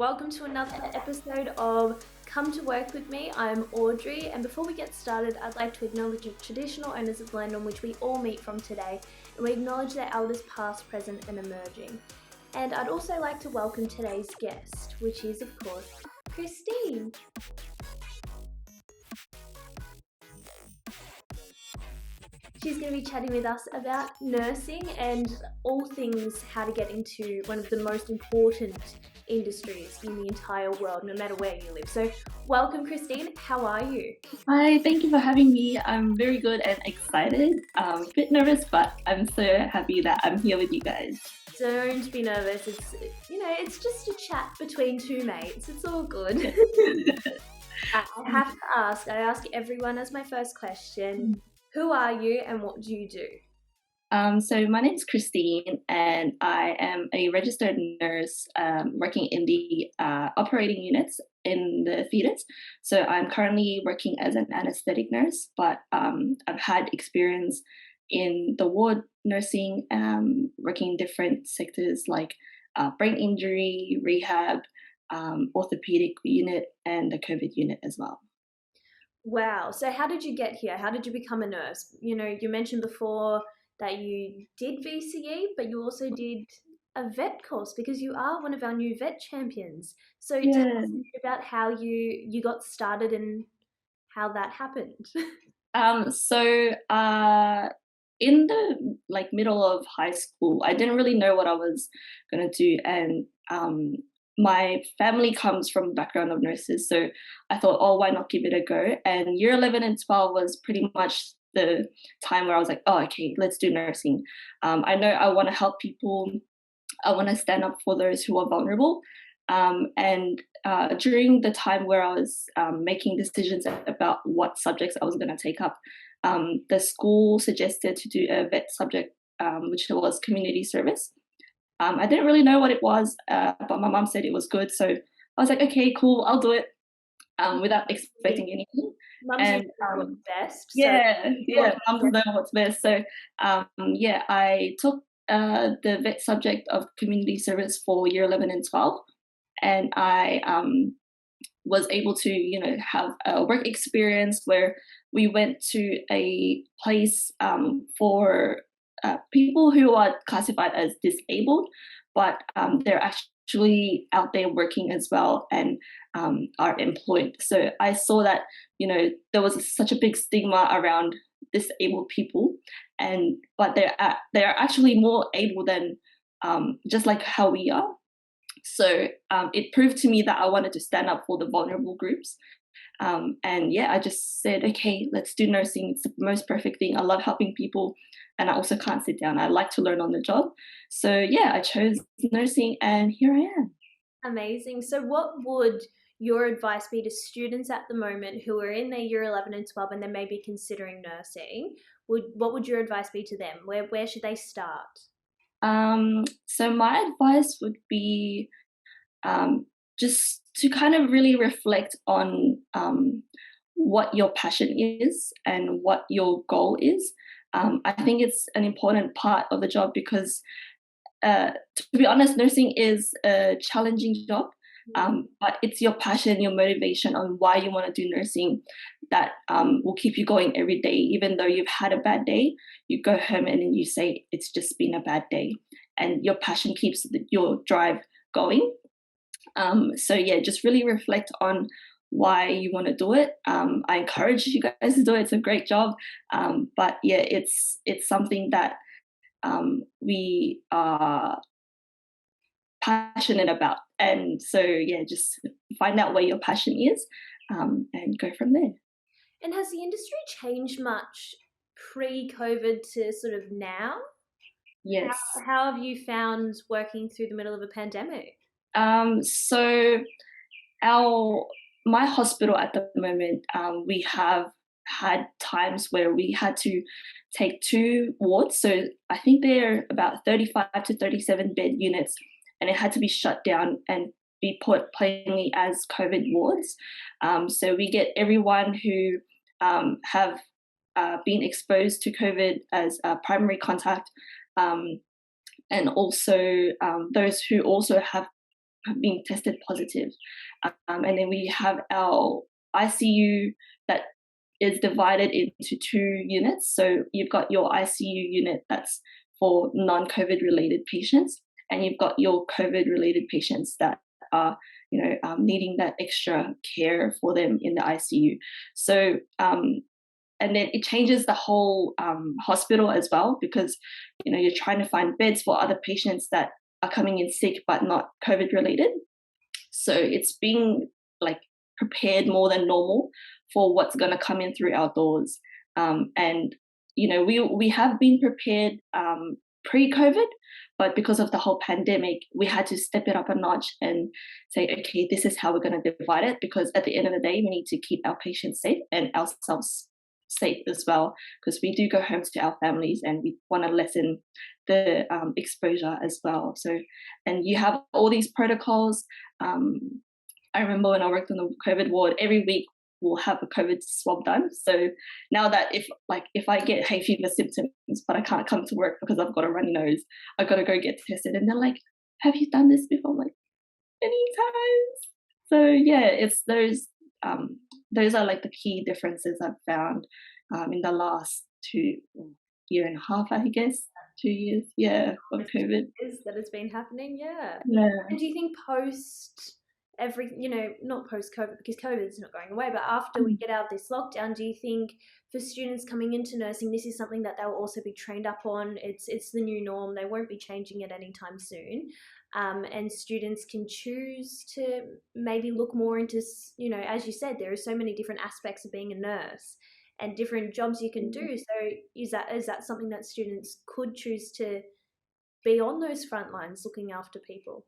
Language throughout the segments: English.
Welcome to another episode of Come to Work with Me. I'm Audrey, and before we get started, I'd like to acknowledge the traditional owners of the land on which we all meet from today, and we acknowledge their elders past, present, and emerging. And I'd also like to welcome today's guest, which is, of course, Christine. She's going to be chatting with us about nursing and all things how to get into one of the most important industries in the entire world, no matter where you live. So welcome, Christine. How are you? Hi, thank you for having me. I'm very good and excited. A bit nervous, but I'm so happy that I'm here with you guys. Don't be nervous. It's just a chat between two mates. It's all good. I have to ask, I ask everyone as my first question, who are you and what do you do? So my name is Christine, and I am a registered nurse working in the operating units in the theatres. So I'm currently working as an anesthetic nurse, but I've had experience in the ward nursing, working in different sectors like brain injury, rehab, orthopedic unit, and the COVID unit as well. Wow. So how did you get here? How did you become a nurse? You mentioned before that you did VCE, but you also did a vet course because you are one of our new vet champions. So tell Yeah. us a bit about how you got started and how that happened. So in the middle of high school, I didn't really know what I was gonna do, and my family comes from a background of nurses, so I thought, oh, why not give it a go? And year 11 and 12 was pretty much the time where I was like, oh, okay, let's do nursing. I know I want to help people. I want to stand up for those who are vulnerable. And during the time where I was making decisions about what subjects I was going to take up, the school suggested to do a vet subject, which was community service. I didn't really know what it was, but my mum said it was good. So I was like, okay, cool, I'll do it without expecting anything. Mum's And what's best. yeah, mums know what's best. So yeah, I took the vet subject of community service for year 11 and 12, and I was able to have a work experience where we went to a place for people who are classified as disabled, but they're actually out there working as well and are employed. So I saw that there was such a big stigma around disabled people, and but they're actually more able than just like how we are. So it proved to me that I wanted to stand up for the vulnerable groups. And yeah, I just said, okay, let's do nursing. It's the most perfect thing. I love helping people, and I also can't sit down. I like to learn on the job. So yeah, I chose nursing, and here I am. Amazing. So what would your advice be to students at the moment who are in their year 11 and 12 and they may be considering nursing? What would your advice be to them? Where should they start? So my advice would be just to kind of really reflect on what your passion is and what your goal is. I think it's an important part of the job because, to be honest, nursing is a challenging job, but it's your passion, your motivation on why you want to do nursing that will keep you going every day. Even though you've had a bad day, you go home and then you say, it's just been a bad day. And your passion keeps your drive going. So yeah, just really reflect on why you want to do it. I encourage you guys to do it. It's a great job. But yeah, it's something that we are passionate about. And so yeah, just find out where your passion is, and go from there. And has the industry changed much pre-COVID to sort of now? Yes. How have you found working through the middle of a pandemic? So our my hospital at the moment, we have had times where we had to take two wards. So I think they're about 35 to 37 bed units, and it had to be shut down and be put plainly as COVID wards. So we get everyone who have been exposed to COVID as a primary contact, and also those who also have being tested positive. And then we have our ICU that is divided into two units. So you've got your ICU unit that's for non-COVID related patients, and you've got your COVID related patients that are, needing that extra care for them in the ICU. So, and then it changes the whole hospital as well, because you're trying to find beds for other patients that are coming in sick but not COVID related. So it's being like prepared more than normal for what's going to come in through our doors. And we have been prepared pre-COVID, but because of the whole pandemic, we had to step it up a notch and say, okay, this is how we're going to divide it, because at the end of the day, we need to keep our patients safe and ourselves safe as well, because we do go home to our families and we want to lessen the exposure as well. So, and you have all these protocols. I remember when I worked on the COVID ward, every week we'll have a COVID swab done. So now that if I get hay fever symptoms, but I can't come to work because I've got a runny nose, I've got to go get tested. And they're like, have you done this before? I'm like, many times. So yeah, it's those are like the key differences I've found in the last 2.5 years, I guess. 2 years, yeah, of COVID. Is that it's been happening, yeah. Yeah. And do you think not post COVID, because COVID is not going away, but after we get out of this lockdown, do you think for students coming into nursing, this is something that they'll also be trained up on? It's the new norm. They won't be changing it anytime soon. And students can choose to maybe look more into, as you said, there are so many different aspects of being a nurse and different jobs you can do. So is that something that students could choose to be on those front lines looking after people?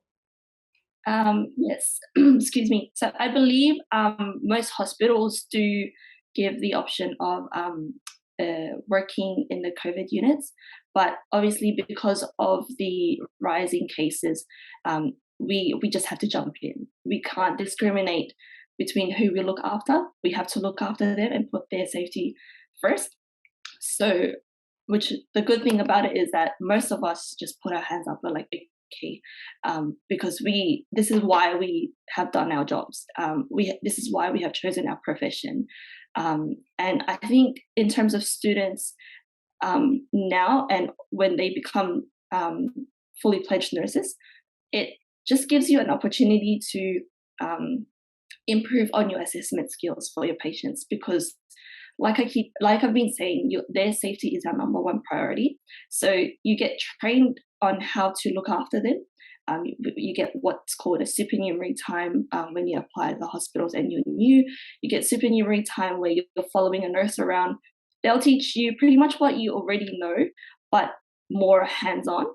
Yes, excuse me. So I believe most hospitals do give the option of working in the COVID units, but obviously because of the rising cases, we just have to jump in. We can't discriminate between who we look after. We have to look after them and put their safety first. So, which the good thing about it is that most of us just put our hands up. We're like, okay, because this is why we have done our jobs. This is why we have chosen our profession. And I think in terms of students now and when they become fully pledged nurses, it just gives you an opportunity to improve on your assessment skills for your patients, because like I've been saying, their safety is our number one priority. So you get trained on how to look after them. You get what's called a supernumerary time when you apply at the hospitals and you're new. You get supernumerary time where you're following a nurse around. They'll teach you pretty much what you already know, but more hands-on.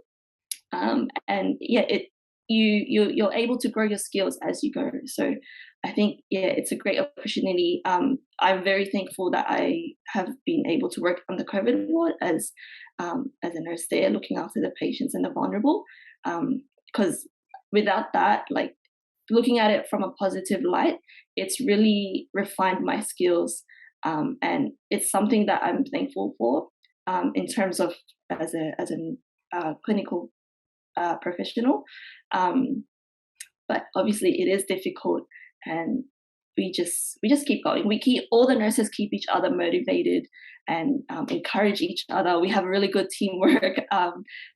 And yeah, you're able to grow your skills as you go. So I think, yeah, it's a great opportunity. I'm very thankful that I have been able to work on the COVID ward as a nurse there, looking after the patients and the vulnerable. Because without that, like looking at it from a positive light, it's really refined my skills, and it's something that I'm thankful for in terms of as a clinical professional. But obviously, it is difficult, and we just keep going. All the nurses keep each other motivated and encourage each other. We have really good teamwork.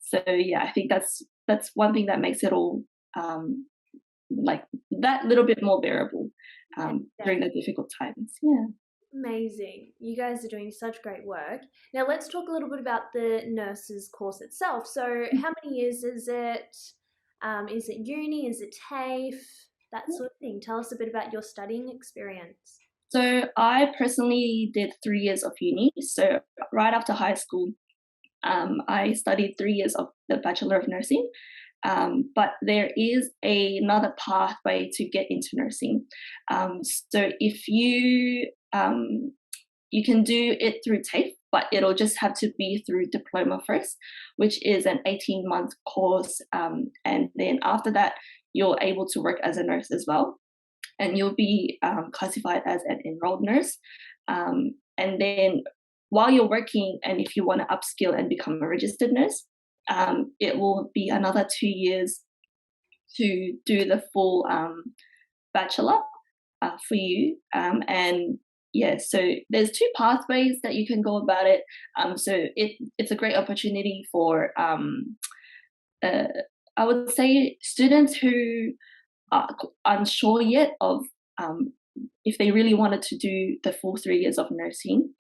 So yeah, I think that's one thing that makes it all like that little bit more bearable during the difficult times. Yeah. Amazing. You guys are doing such great work. Now let's talk a little bit about the nurses course itself. So how many years is it? Is it uni? Is it TAFE? That sort of thing. Tell us a bit about your studying experience. So I personally did 3 years of uni. So right after high school, I studied 3 years of the Bachelor of Nursing. But there is another pathway to get into nursing. So if you can do it through TAFE, but it'll just have to be through diploma first, which is an 18-month course. And then after that, you're able to work as a nurse as well. And you'll be classified as an enrolled nurse. And then while you're working, and if you want to upskill and become a registered nurse, it will be another 2 years to do the full bachelor for you. And yeah, so there's two pathways that you can go about it. So it's a great opportunity for uh, I would say students who are unsure yet of if they really wanted to do the full 3 years of nursing.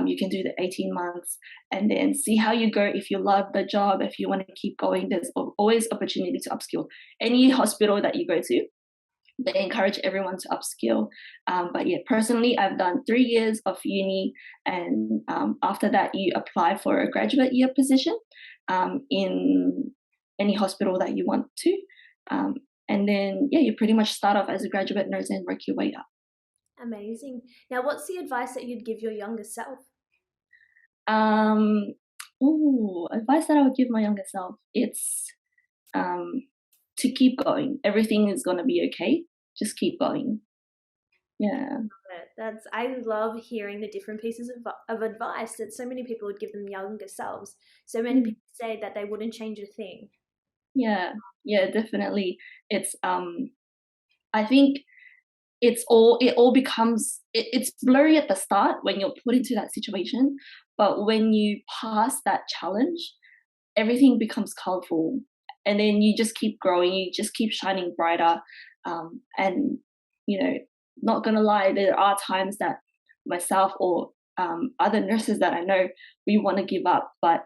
You can do the 18 months and then see how you go. If you love the job, if you want to keep going, there's always opportunity to upskill. Any hospital that you go to, they encourage everyone to upskill. But yeah, personally, I've done 3 years of uni, and after that, you apply for a graduate year position in any hospital that you want to. Um, and then, yeah, you pretty much start off as a graduate nurse and work your way up. Amazing. Now, what's the advice that you'd give your younger self? Um, Advice that I would give my younger self, it's um, to keep going. Everything is gonna be okay. Just keep going. Yeah. That's I love hearing the different pieces of advice that so many people would give them younger selves. So many Mm. people say that they wouldn't change a thing. Yeah. Yeah, definitely. It's I think it all becomes it's blurry at the start when you're put into that situation, but when you pass that challenge, everything becomes colorful, and then you just keep growing, you just keep shining brighter. And you know, not gonna lie, there are times that myself or other nurses that I know, we want to give up, but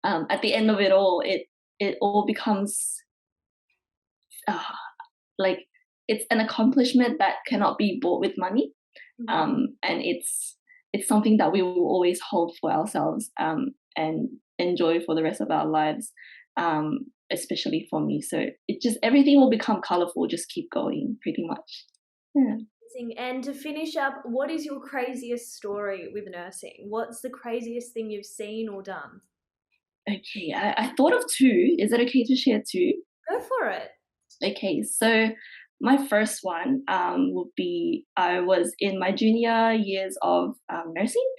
at the end of it all, it all becomes uh, like it's an accomplishment that cannot be bought with money. Mhm. And it's something that we will always hold for ourselves, and enjoy for the rest of our lives, especially for me. So it just everything will become colorful. Just keep going, pretty much. Yeah. Amazing. And to finish up, what is your craziest story with nursing? What's the craziest thing you've seen or done? Okay, I thought of two. Is it okay to share two? Go for it. Okay, so my first one would be I was in my junior years of nursing,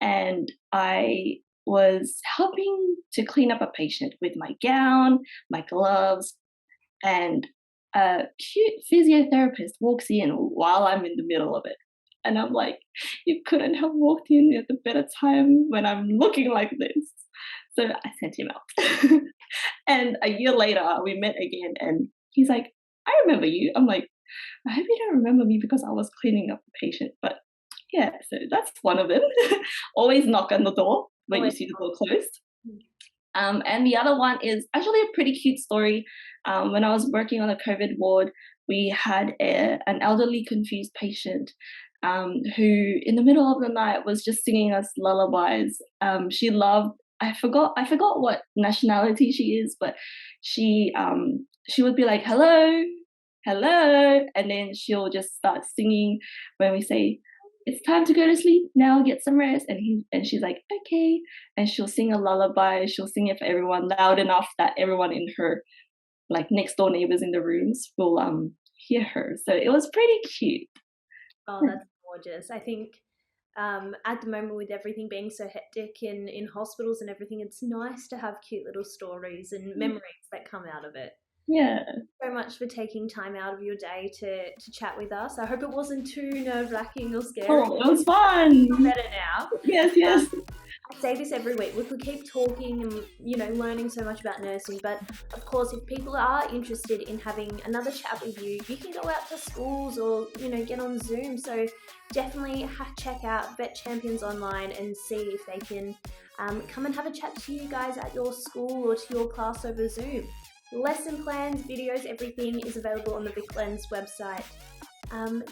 and I was helping to clean up a patient with my gown, my gloves, and a cute physiotherapist walks in while I'm in the middle of it. And I'm like, you couldn't have walked in at a better time when I'm looking like this. So I sent him out. And a year later, we met again, and he's like, I remember you. I'm like, I hope you don't remember me because I was cleaning up the patient. But yeah, so that's one of them. Always knock on the door when you Always. see the door closed. And the other one is actually a pretty cute story. When I was working on a COVID ward, we had an elderly confused patient who, in the middle of the night, was just singing us lullabies. She loved. I forgot what nationality she is, but she would be like, "Hello, hello," and then she'll just start singing when we say, it's time to go to sleep now, get some rest. And she's like, okay. And she'll sing a lullaby. She'll sing it for everyone loud enough that everyone in her like next door neighbors in the rooms will hear her. So it was pretty cute. Oh, that's gorgeous. I think at the moment, with everything being so hectic in hospitals and everything, it's nice to have cute little stories and memories that come out of it. Yeah. So much for taking time out of your day to chat with us. I hope it wasn't too nerve-wracking or scary. Oh, it was fun. Better now. Yes, yes. I say this every week. We could keep talking and learning so much about nursing, but of course, if people are interested in having another chat with you, you can go out to schools or get on Zoom. So definitely check out Vet Champions online and see if they can come and have a chat to you guys at your school or to your class over Zoom. Lesson plans, videos, everything is available on the Vic Lens website.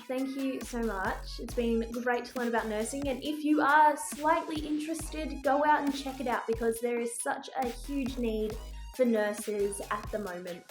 Thank you so much. It's been great to learn about nursing, and if you are slightly interested, go out and check it out because there is such a huge need for nurses at the moment.